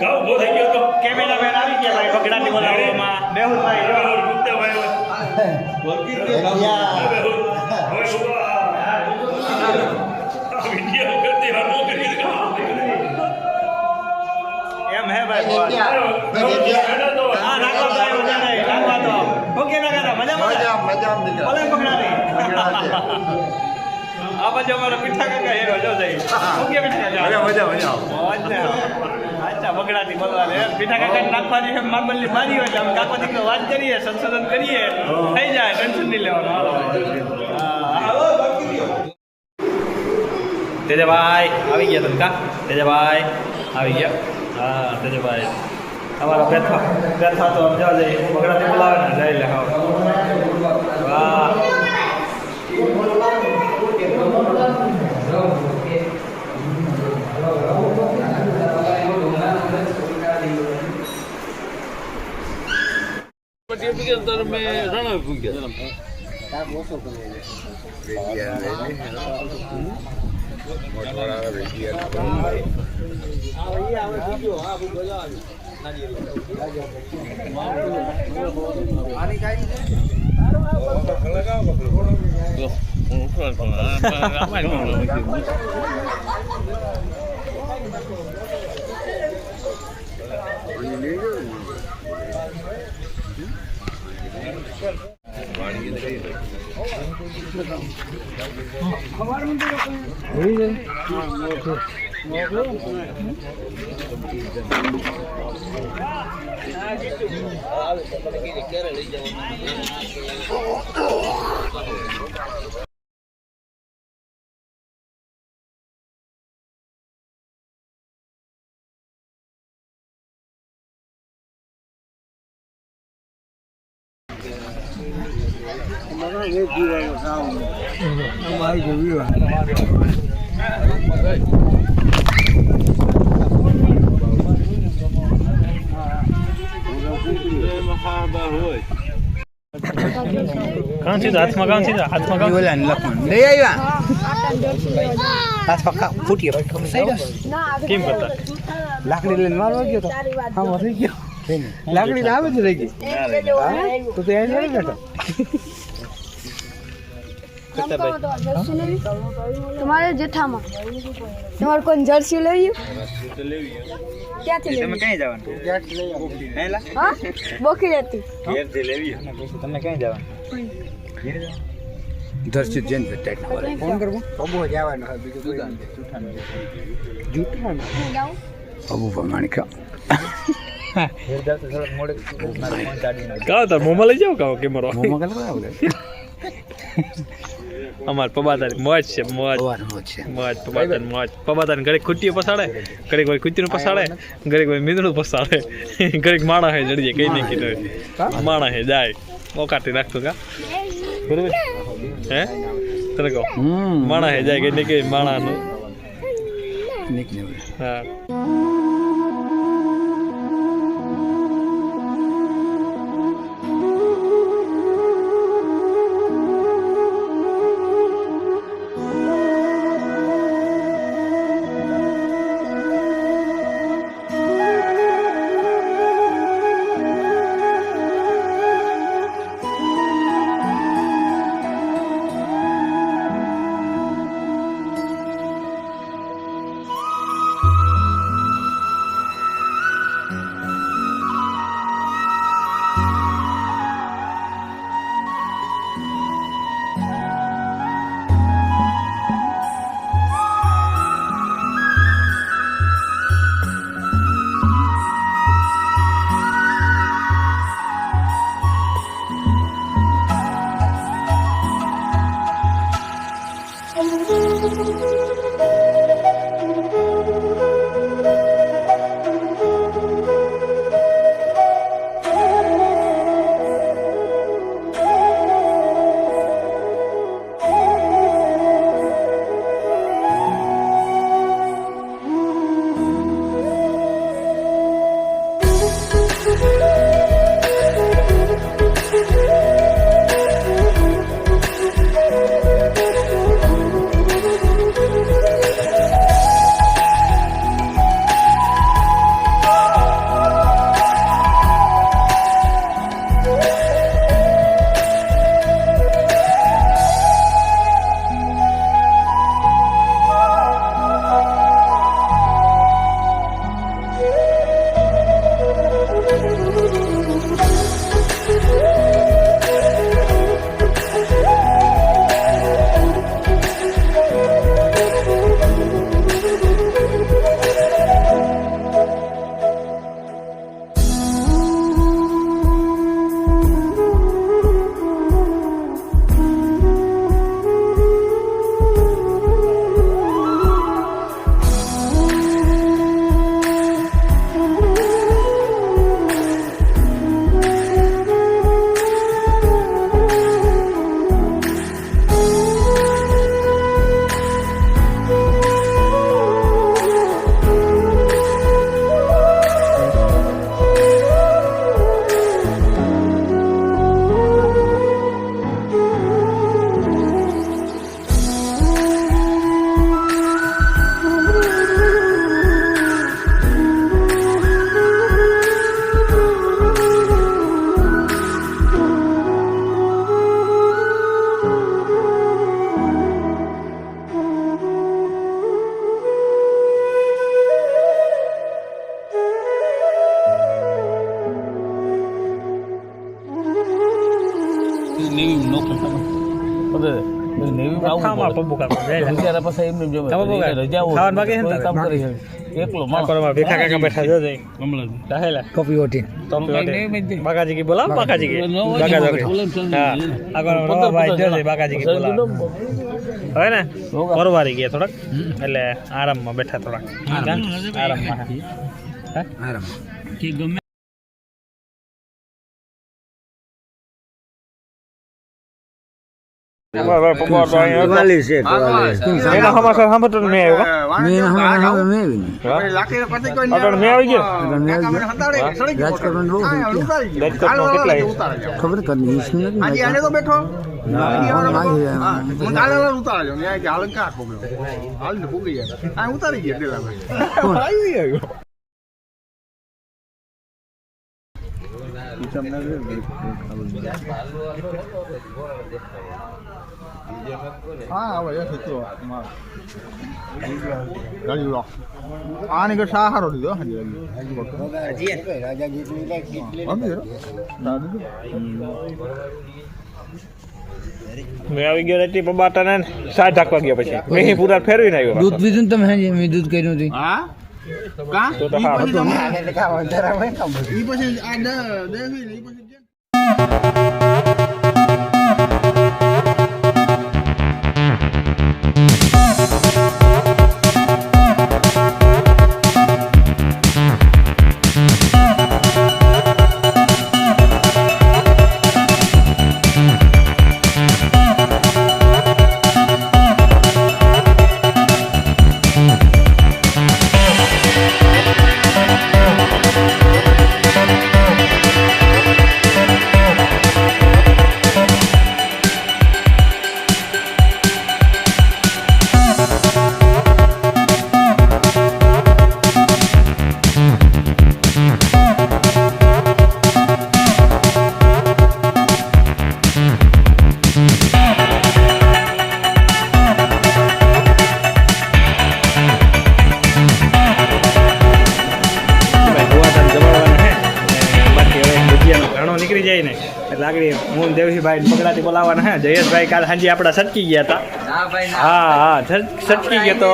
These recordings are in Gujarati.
કાવ ઉભો થઈ ગયો તો કેમેરામેન આવી ગયા ભાઈ બગડાની બોલાવવામાં મેહુલભાઈ જો બોલતી હવે વિડિયો કરતી હરનો કરી એમ હે ભાઈ હા નાખવા તો મજા નહીં નાખવા તો ઓકે ના કરા મજા બોલે બગડાની આ બાજુ અમારા પીઠા કાકા હેરો જો જઈ ઓકે પીઠા કાકા મજા અચ્છા બગડાની બોલવા રે પીઠા કાકા નાખવાની છે મામલની મારી હોય આમ કાકો દીકરો વાત કરીએ સંશોધન કરીએ થઈ જાય ટેન્શન નહીં લેવાનું હાલો તેજભાઈ આવી ગયા તનકા તેજભાઈ આવી ગયા હા તેજભાઈ અમારા પેથા તો સમજા જઈ બગડાથી બોલાવે ને જઈ લે હા વાહ કાં સીધા હાથમાં કાં સીધા હાથમાં કાં બોલા લખમણ લઈ આવ્યા હાથમાં ફૂટી કેમ કરતા લાકડી લઈને મારવા ગયો તો હા મરી ગયો લાકડી આવે જ રહી ગઈ તો તે અહીં નહીં બેઠો તમારે જેઠામાં તમારે કોઈ જર્સી લેવી ક્યાંથી તમે કઈ જવાનું હા બોકી રહેતી ઘેરથી લેવી તમે કઈ જવાનું દર્શિત જૈન ફોન કરવો અબુ જવાનો બીજું જૂઠાણ અબુ પ્રમાણિક કાં તાર મોમાં લઈ જાવ કાં કેમેરો મોમાં કલર આવે અમાર પબાદાની મોજ છે મોજ પબાદાની મોજ પબાદાની ઘડીક ખુટ્ટીઓ પસાડે ઘડીક વાર ખુટ્ટીનું પસાડે ઘડીક વાર મીંદડું પસાડે ઘડીક માણા હે જડીએ કઈ નહીં કીધું માણા હે જાય ઓકાટી રાખતો કા બરોબર હે તને કહો માણા હે જાય કઈ નહીં કઈ માણાનું હા નેવી નોખે નેવી ખાવા પબુકા બિચારા પછી એમને જો રજા ખાવાનું બાકી છે ને કામ કરી શકે એકલો માણસ કોરમાં ભેખા કાકા બેઠા જો જઈ હમણાં કોફી ઓટી બાકાજી કી બોલાવ બાકાજી કી હા આગળ ભાઈ જો જઈ બાકાજી કી બોલાવ હવે ને પરવારી ગયા થોડાક એટલે આરામમાં બેઠા થોડાક આરામમાં આરામ કે ગમે ખબર આને કે સાહારો દીધો મેં આવી ગયો એટલે પબાટા ને સાત ઢાકવા ગયા પછી મેં પૂરા ફેરવીને આવ્યો દૂધ પીધું ને તમે હાજી મેં દૂધ કર્યું હતું હા કા તો તો હા ઈ પછી આ દેવી ઈ પછી નીકળી જાય ને એટલે આગળ હું દેવસીભાઈ બગડાથી બોલાવવાના હે જયેશભાઈ કાલ સાંજે આપણા સટકી ગયા હતા હા સટકી ગયો તો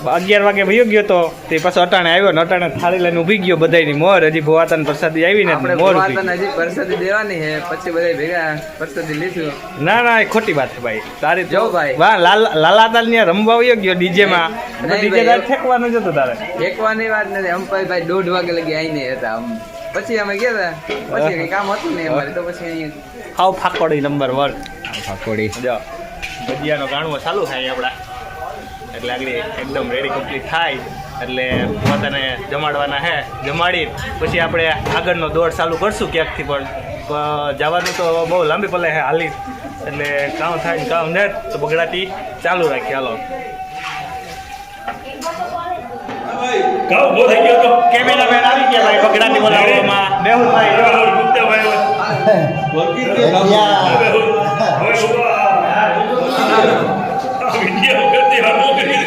11 વાગે વયો ગયો તો તે પછી અટાણે આવ્યો ને અટાણે થાળી લઈને ઊભી ગયો બધાની મોર હજી ભોવાતાની પ્રસાદી આવી ને મોર હજી પ્રસાદી દેવાની છે પછી બધા ભેગા પ્રસાદી લીધું ના એ ખોટી વાત છે ભાઈ તારી જો ભાઈ વાહ લાલા તાલ ને રમવા વયો ગયો ડીજે માં ડીજે તાર ઠેકવાનું જ હતું તારે ઠેકવાની વાત નથી અમે ભાઈ 1:30 વાગે લગી આવીને હતા પછી અમે ગયા હતા પછી કઈ કામ હતું ને અમારે તો પછી અહીંયા હાવ ફાકોડી નંબર 1 ફાકોડી જો ભજીયાનો ગાણું ચાલુ થાય આપણા એટલે આગળ એકદમ રેડી કમ્પ્લીટ થાય એટલે પોતાને જમાડવાના હે જમાડી પછી આપણે આગળનો દોડ ચાલુ કરશું ક્યાંકથી પણ જવાનું તો બહુ લાંબી પલે હે હાલી એટલે કામ થાય ને કામ ને તો બગડાટી ચાલુ રાખીએ હાલો કામ બહુ થઈ ગયો તો કેમેરામેન આવી ગયા ભાઈ બગડાટી બોલાવવામાં મેહુલભાઈ ગુપ્તાભાઈ વિડીયો કરતી હાલો કરી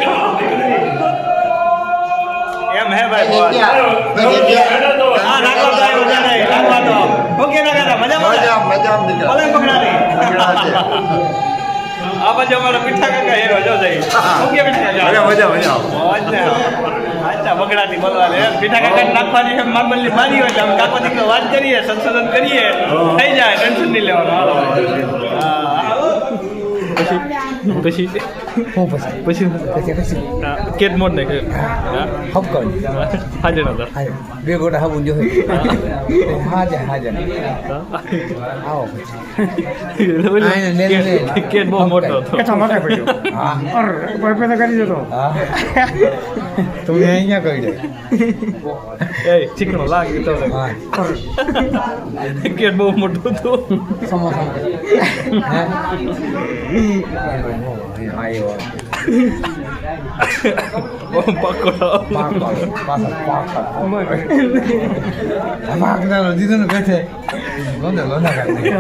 એમ હે ભાઈ હા નાખો ભાઈ મજા નહીં નાખવા દો ઓકે ના કાકા મજા ભલે બગડાટી આ બાજુ અમારો મીઠા કાકા હેરો જો જઈ ઓકે મીઠા અચ્છા બગડાટી બોલવાની મીઠા કાકા નાખવાની માર્બલની મારી હોય અમે કાકો દીકરો વાત કરીએ સંશોધન કરીએ થઈ જાય ટેન્શન નહીં લેવાનું પછી કેટ મોડ ને હબ કર હાજર નતા બે ગોટા હબ જો હાજર આવો કેટ બહુ મોટો હતો કરી દેતો તું અહીંયા કહી દે એ ચીકણો લાગી તો કેટ બહુ મોટો હતો સમોસા પકોડો દીધું ને કહે લોંધા કાઢી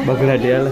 બગડા ઢેલ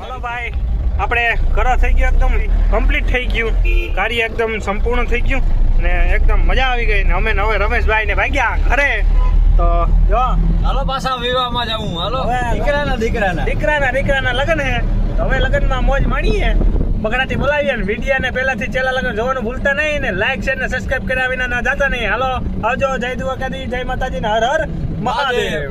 હાલો ભાઈ, આપણે ઘર થઈ ગયું, એકદમ કમ્પ્લીટ થઈ ગયું, કાર્ય એકદમ સંપૂર્ણ થઈ ગયું ને એકદમ મજા આવી ગઈ ને અમે ને હવે રમેશભાઈ ને ભાગ્યા ઘરે. તો જો હાલો પાછા વિવાહમાં જાવું. હાલો દીકરાના લગ્ન હે. હવે લગ્નમાં મોજ માણીએ, બગડાથી બોલાવીએ ને વિડીયો ને પહેલાથી છેલ્લા લગ્ન જોવાનું ભૂલતા નહીં ને લાઈક શેર ને સબસ્ક્રાઇબ કર્યા વિના ના જાતા નહીં. હાલો આવજો, જય દ્વારકાધીશ, જય માતાજી ને હર હર મહાદેવ.